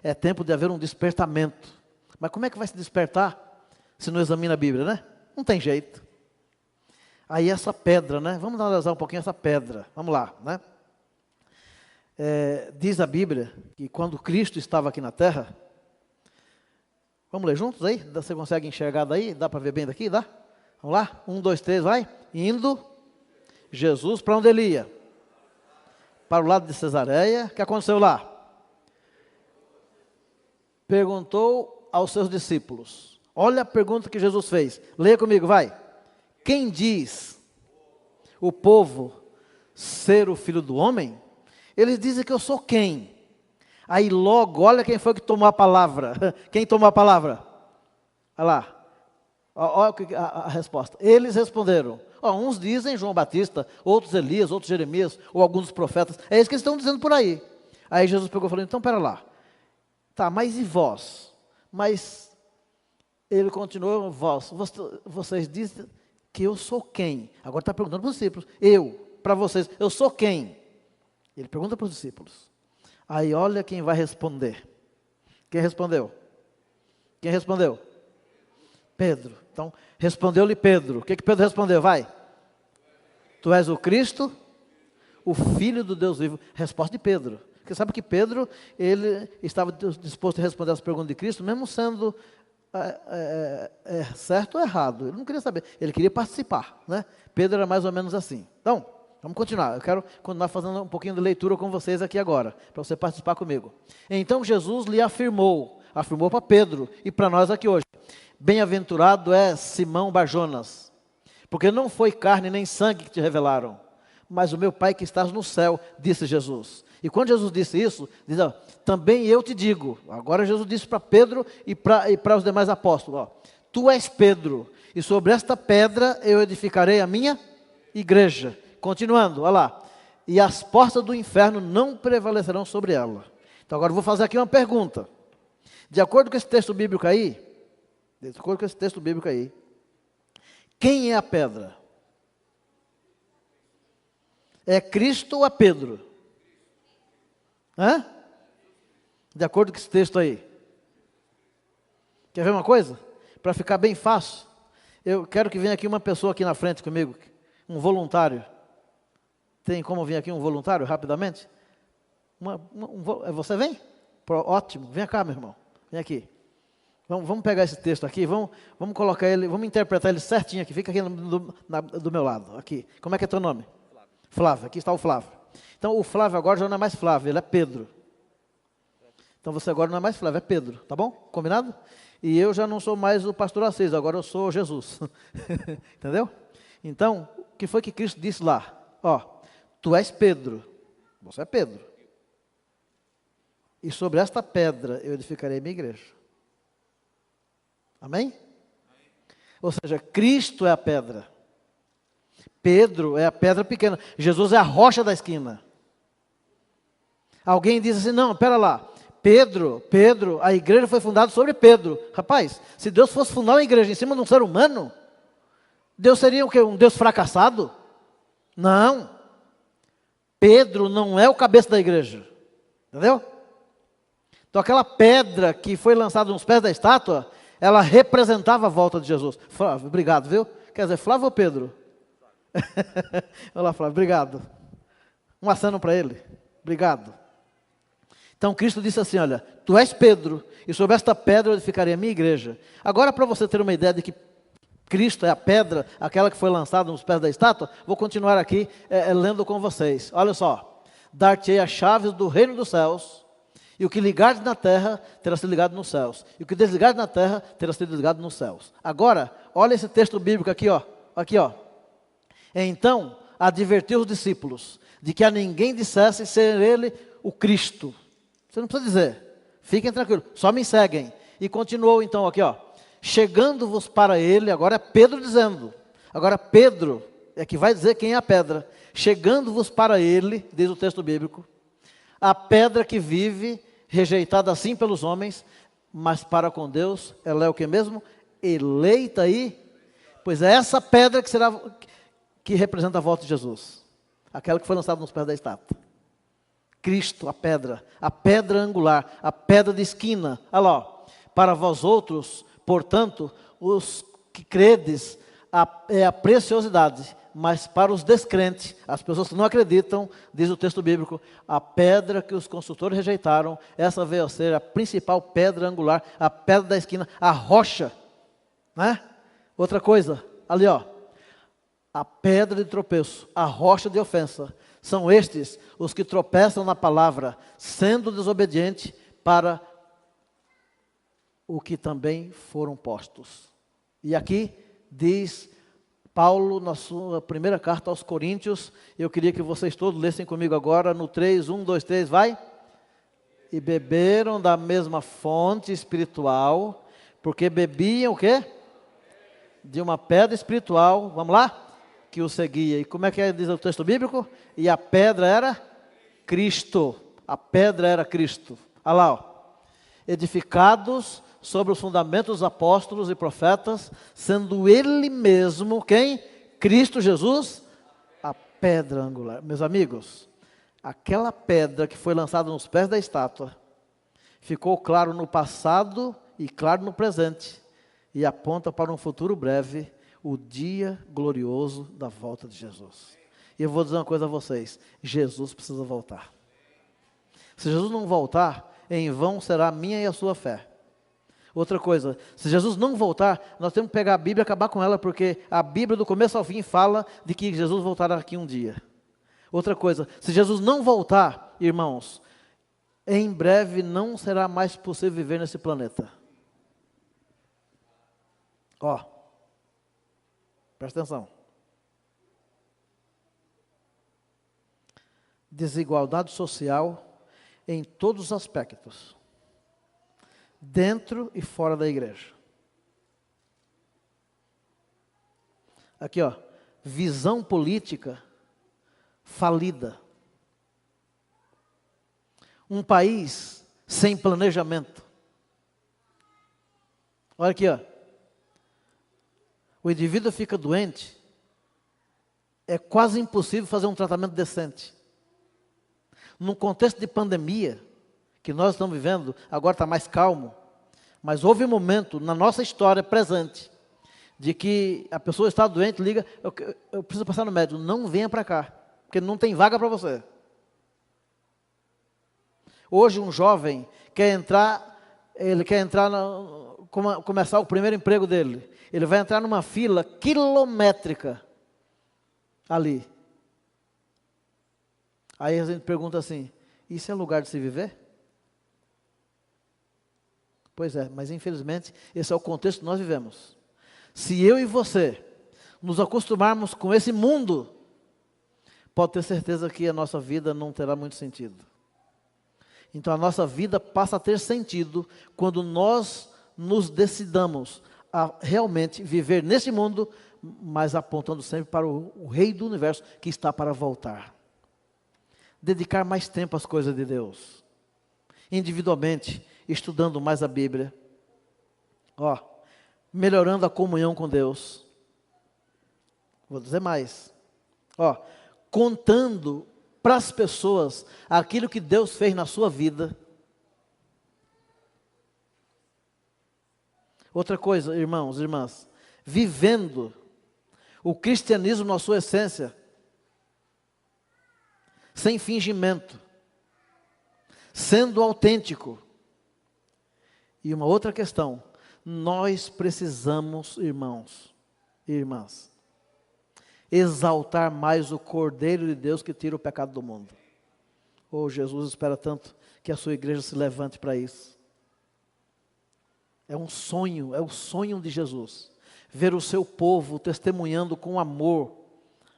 É tempo de haver um despertamento. Mas como é que vai se despertar se não examina a Bíblia, né? Não tem jeito. Aí essa pedra, né? Vamos analisar um pouquinho essa pedra. Vamos lá, né? Diz a Bíblia que quando Cristo estava aqui na terra, vamos ler juntos aí? Você consegue enxergar daí? Dá para ver bem daqui? Dá? Vamos lá? 1, 2, 3, vai. Indo Jesus para onde ele ia? Para o lado de Cesareia. O que aconteceu lá? Perguntou aos seus discípulos. Olha a pergunta que Jesus fez. Leia comigo, vai. Quem diz o povo ser o filho do homem? Eles dizem que eu sou quem? Aí logo, olha quem foi que tomou a palavra. Quem tomou a palavra? Olha lá. Olha a resposta. Eles responderam. Uns dizem João Batista, outros Elias, outros Jeremias, ou alguns dos profetas. É isso que eles estão dizendo por aí. Aí Jesus pegou e falou, então pera lá. Tá, mas e vós? Mas ele continuou, vocês dizem que eu sou quem? Agora está perguntando para os discípulos. Para vocês, eu sou quem? Ele pergunta para os discípulos. Aí olha quem vai responder. Quem respondeu? Quem respondeu? Pedro. Então, respondeu-lhe Pedro. O que Pedro respondeu? Vai. Tu és o Cristo, o Filho do Deus vivo. Resposta de Pedro. Porque sabe que Pedro, ele estava disposto a responder as perguntas de Cristo, mesmo sendo certo ou errado. Ele não queria saber, ele queria participar, né? Pedro era mais ou menos assim. Então, vamos continuar. Eu quero continuar fazendo um pouquinho de leitura com vocês aqui agora, para você participar comigo. Então Jesus lhe afirmou para Pedro e para nós aqui hoje. Bem-aventurado é Simão Barjonas, porque não foi carne nem sangue que te revelaram, mas o meu Pai que estás no céu, disse Jesus. E quando Jesus disse isso, diz, também eu te digo, agora Jesus disse para Pedro e para os demais apóstolos, tu és Pedro, e sobre esta pedra eu edificarei a minha igreja. Continuando, olha lá, e as portas do inferno não prevalecerão sobre ela. Então agora eu vou fazer aqui uma pergunta. De acordo com esse texto bíblico aí, quem é a pedra? É Cristo ou é Pedro? De acordo com esse texto aí. Quer ver uma coisa? Para ficar bem fácil, eu quero que venha aqui uma pessoa aqui na frente comigo, um voluntário. Tem como vir aqui um voluntário rapidamente? Você vem? Ótimo, vem cá, meu irmão. Vem aqui. Vamos pegar esse texto aqui, vamos colocar ele, vamos interpretar ele certinho aqui. Fica aqui do meu lado. Aqui. Como é que é teu nome? Flávio. Aqui está o Flávio. Então o Flávio agora já não é mais Flávio, ele é Pedro. Então você agora não é mais Flávio, é Pedro, tá bom? Combinado? E eu já não sou mais o pastor Assis, agora eu sou Jesus. Entendeu? Então, o que foi que Cristo disse lá? Tu és Pedro, você é Pedro. E sobre esta pedra eu edificarei a minha igreja. Amém? Ou seja, Cristo é a pedra. Pedro é a pedra pequena. Jesus é a rocha da esquina. Alguém diz assim, não, pera lá. Pedro, a igreja foi fundada sobre Pedro. Rapaz, se Deus fosse fundar uma igreja em cima de um ser humano, Deus seria o quê? Um Deus fracassado? Não. Pedro não é o cabeça da igreja. Entendeu? Então aquela pedra que foi lançada nos pés da estátua, ela representava a volta de Jesus. Flávio, obrigado, viu? Quer dizer, Flávio ou Pedro? Olha lá, Flávio, obrigado. Um aceno para ele. Obrigado. Então Cristo disse assim, olha, tu és Pedro, e sobre esta pedra eu edificarei a minha igreja. Agora, para você ter uma ideia de que Cristo é a pedra, aquela que foi lançada nos pés da estátua, vou continuar aqui lendo com vocês. Olha só. Dar-te-ei as chaves do reino dos céus, e o que ligares na terra, terá sido ligado nos céus. E o que desligares na terra, terá sido desligado nos céus. Agora, olha esse texto bíblico aqui, ó. Aqui, ó. Então, advertiu os discípulos, de que a ninguém dissesse ser ele o Cristo. Você não precisa dizer. Fiquem tranquilos, só me seguem. E continuou então aqui, ó. Chegando-vos para ele, agora é Pedro dizendo. Agora Pedro é que vai dizer quem é a pedra. Chegando-vos para ele, diz o texto bíblico, a pedra que vive, rejeitada assim pelos homens, mas para com Deus, ela é o que mesmo? Eleita aí. Pois é essa pedra que representa a volta de Jesus. Aquela que foi lançada nos pés da estátua. Cristo, a pedra angular, a pedra de esquina. Olha lá, para vós outros, portanto, os que credes, é a preciosidade, mas para os descrentes, as pessoas que não acreditam, diz o texto bíblico, a pedra que os construtores rejeitaram, essa veio a ser a principal pedra angular, a pedra da esquina, a rocha, né? Outra coisa, ali ó, a pedra de tropeço, a rocha de ofensa, são estes os que tropeçam na palavra, sendo desobedientes para o que também foram postos. E aqui diz Paulo, na sua primeira carta aos Coríntios, eu queria que vocês todos lessem comigo agora, no 3, 1, 2, 3, vai. E beberam da mesma fonte espiritual, porque bebiam o quê? De uma pedra espiritual, vamos lá? Que o seguia. E como é que diz o texto bíblico? E a pedra era Cristo. A pedra era Cristo. Olha lá, ó. Edificados sobre os fundamentos dos apóstolos e profetas, sendo Ele mesmo, quem? Cristo Jesus, a pedra angular. Meus amigos, aquela pedra que foi lançada nos pés da estátua, ficou claro no passado e claro no presente, e aponta para um futuro breve, o dia glorioso da volta de Jesus. E eu vou dizer uma coisa a vocês, Jesus precisa voltar. Se Jesus não voltar, em vão será a minha e a sua fé. Outra coisa, se Jesus não voltar, nós temos que pegar a Bíblia e acabar com ela, porque a Bíblia do começo ao fim fala de que Jesus voltará aqui um dia. Outra coisa, se Jesus não voltar, irmãos, em breve não será mais possível viver nesse planeta. Ó, presta atenção. Desigualdade social em todos os aspectos, dentro e fora da igreja. Aqui ó, visão política falida. Um país sem planejamento. Olha aqui ó, o indivíduo fica doente, é quase impossível fazer um tratamento decente. Num contexto de pandemia, que nós estamos vivendo, agora está mais calmo, mas houve um momento na nossa história presente, de que a pessoa está doente, liga, eu preciso passar no médico, não venha para cá, porque não tem vaga para você. Hoje um jovem quer entrar, começar o primeiro emprego dele, ele vai entrar numa fila quilométrica, ali. Aí a gente pergunta assim, isso é lugar de se viver? Pois é, mas infelizmente esse é o contexto que nós vivemos. Se eu e você nos acostumarmos com esse mundo, pode ter certeza que a nossa vida não terá muito sentido. Então a nossa vida passa a ter sentido quando nós nos decidamos a realmente viver nesse mundo, mas apontando sempre para o Rei do Universo que está para voltar. Dedicar mais tempo às coisas de Deus, individualmente, estudando mais a Bíblia, ó, melhorando a comunhão com Deus. Vou dizer mais, ó, contando para as pessoas aquilo que Deus fez na sua vida. Outra coisa, irmãos e irmãs, vivendo o cristianismo na sua essência, sem fingimento, sendo autêntico. E uma outra questão, nós precisamos, irmãos e irmãs, exaltar mais o Cordeiro de Deus que tira o pecado do mundo. Oh, Jesus espera tanto que a sua igreja se levante para isso. É um sonho, é o sonho de Jesus, ver o seu povo testemunhando com amor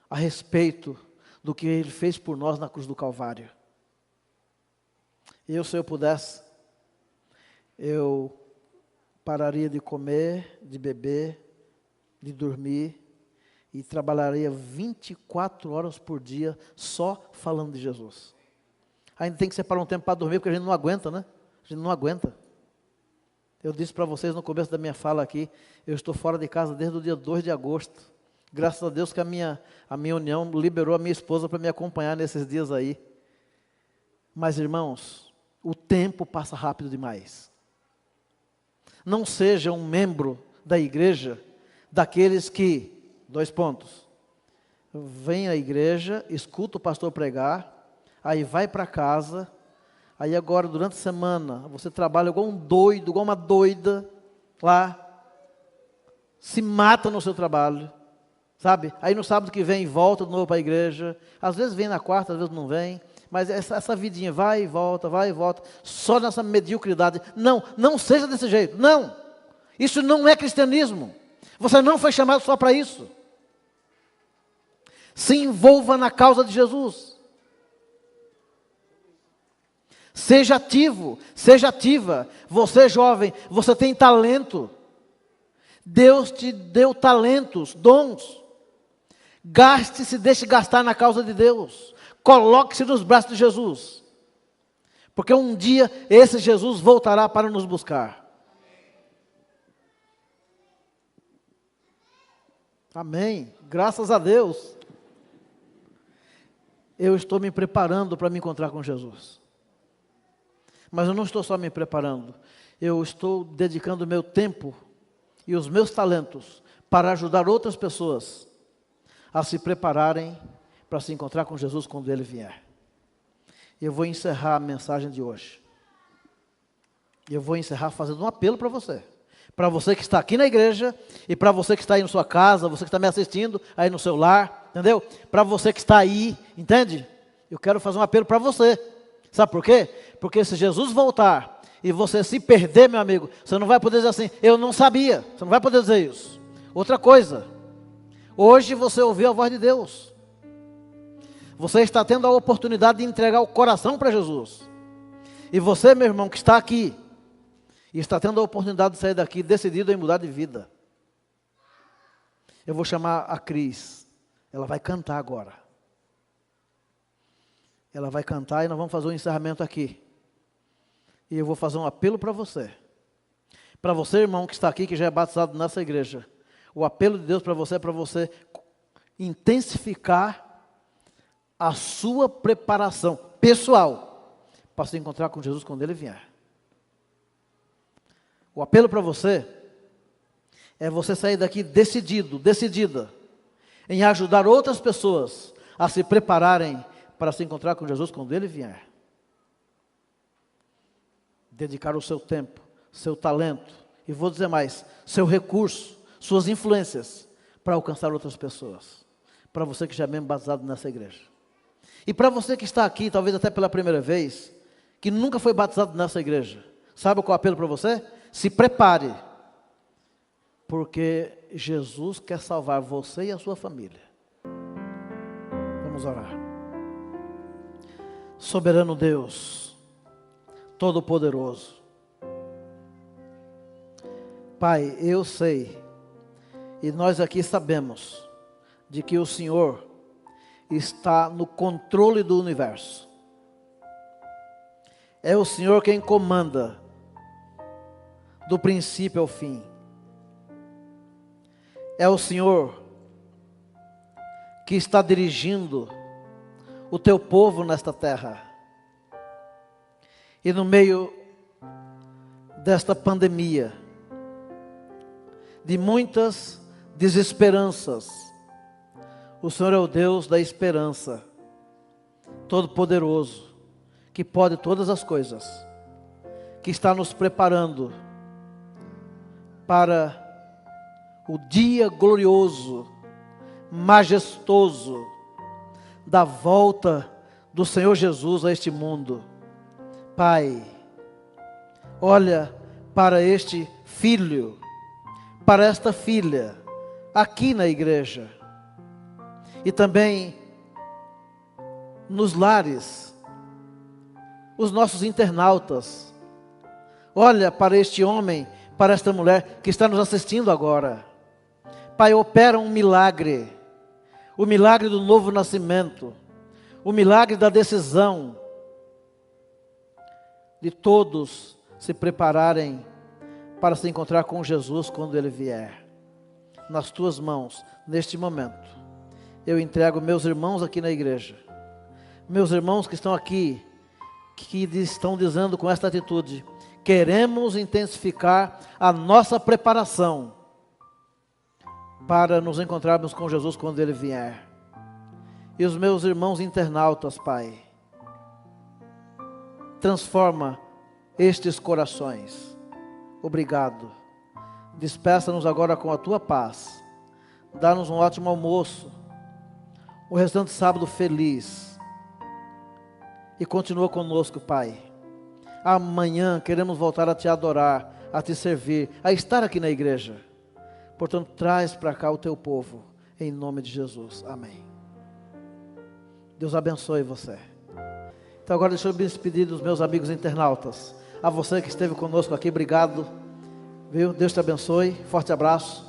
a respeito do que Ele fez por nós na cruz do Calvário. Se eu pudesse, eu pararia de comer, de beber, de dormir e trabalharia 24 horas por dia só falando de Jesus. Ainda tem que separar um tempo para dormir, porque a gente não aguenta, né? A gente não aguenta. Eu disse para vocês no começo da minha fala aqui, eu estou fora de casa desde o dia 2 de agosto. Graças a Deus que a minha união liberou a minha esposa para me acompanhar nesses dias aí. Mas irmãos, o tempo passa rápido demais. Não seja um membro da igreja daqueles que, 2 pontos, vem à igreja, escuta o pastor pregar, aí vai para casa, aí agora durante a semana você trabalha igual um doido, igual uma doida lá, se mata no seu trabalho, sabe? Aí no sábado que vem volta de novo para a igreja, às vezes vem na quarta, às vezes não vem, mas essa vidinha vai e volta, só nessa mediocridade. Não, não seja desse jeito, não. Isso não é cristianismo. Você não foi chamado só para isso. Se envolva na causa de Jesus. Seja ativo, seja ativa. Você jovem, você tem talento. Deus te deu talentos, dons. Gaste-se, deixe gastar na causa de Deus. Coloque-se nos braços de Jesus. Porque um dia esse Jesus voltará para nos buscar. Amém. Graças a Deus. Eu estou me preparando para me encontrar com Jesus. Mas eu não estou só me preparando. Eu estou dedicando o meu tempo e os meus talentos para ajudar outras pessoas a se prepararem para se encontrar com Jesus quando Ele vier. Eu vou encerrar a mensagem de hoje. Eu vou encerrar fazendo um apelo para você. Para você que está aqui na igreja e para você que está aí na sua casa, você que está me assistindo aí no seu lar, entendeu? Para você que está aí, entende? Eu quero fazer um apelo para você. Sabe por quê? Porque se Jesus voltar e você se perder, meu amigo, você não vai poder dizer assim, eu não sabia. Você não vai poder dizer isso. Outra coisa, hoje você ouviu a voz de Deus. Você está tendo a oportunidade de entregar o coração para Jesus. E você, meu irmão, que está aqui, e está tendo a oportunidade de sair daqui decidido em mudar de vida. Eu vou chamar a Cris. Ela vai cantar agora. Ela vai cantar e nós vamos fazer um encerramento aqui. E eu vou fazer um apelo para você. Para você, irmão, que está aqui, que já é batizado nessa igreja. O apelo de Deus para você é para você intensificar a sua preparação pessoal para se encontrar com Jesus quando Ele vier. O apelo para você é você sair daqui decidido, decidida, em ajudar outras pessoas a se prepararem para se encontrar com Jesus quando Ele vier. Dedicar o seu tempo, seu talento, e vou dizer mais, seu recurso, suas influências, para alcançar outras pessoas. Para você que já é membro batizado nessa igreja. E para você que está aqui, talvez até pela primeira vez, que nunca foi batizado nessa igreja, sabe qual é o apelo para você? Se prepare, porque Jesus quer salvar você e a sua família. Vamos orar. Soberano Deus, Todo-Poderoso, Pai, eu sei, e nós aqui sabemos, de que o Senhor está no controle do universo. É o Senhor quem comanda, do princípio ao fim. É o Senhor que está dirigindo o teu povo nesta terra. E no meio desta pandemia, de muitas desesperanças, o Senhor é o Deus da esperança, Todo-Poderoso, que pode todas as coisas, que está nos preparando para o dia glorioso, majestoso, da volta do Senhor Jesus a este mundo. Pai, olha para este filho, para esta filha, aqui na igreja, e também nos lares, os nossos internautas. Olha para este homem, para esta mulher que está nos assistindo agora. Pai, opera um milagre, o milagre do novo nascimento, o milagre da decisão de todos se prepararem para se encontrar com Jesus quando Ele vier. Nas tuas mãos, neste momento, eu entrego meus irmãos aqui na igreja, meus irmãos que estão aqui, que estão dizendo com esta atitude: queremos intensificar a nossa preparação para nos encontrarmos com Jesus quando Ele vier. e os meus irmãos internautas, Pai. Transforma estes corações. Obrigado. Despeça-nos agora com a tua paz. Dá-nos um ótimo almoço. O restante sábado feliz. E continua conosco, Pai. Amanhã queremos voltar a te adorar, a te servir, a estar aqui na igreja. Portanto, traz para cá o teu povo, em nome de Jesus. Amém. Deus abençoe você. Então agora deixa eu me despedir dos meus amigos internautas. A você que esteve conosco aqui, obrigado. Viu? Deus te abençoe. Forte abraço.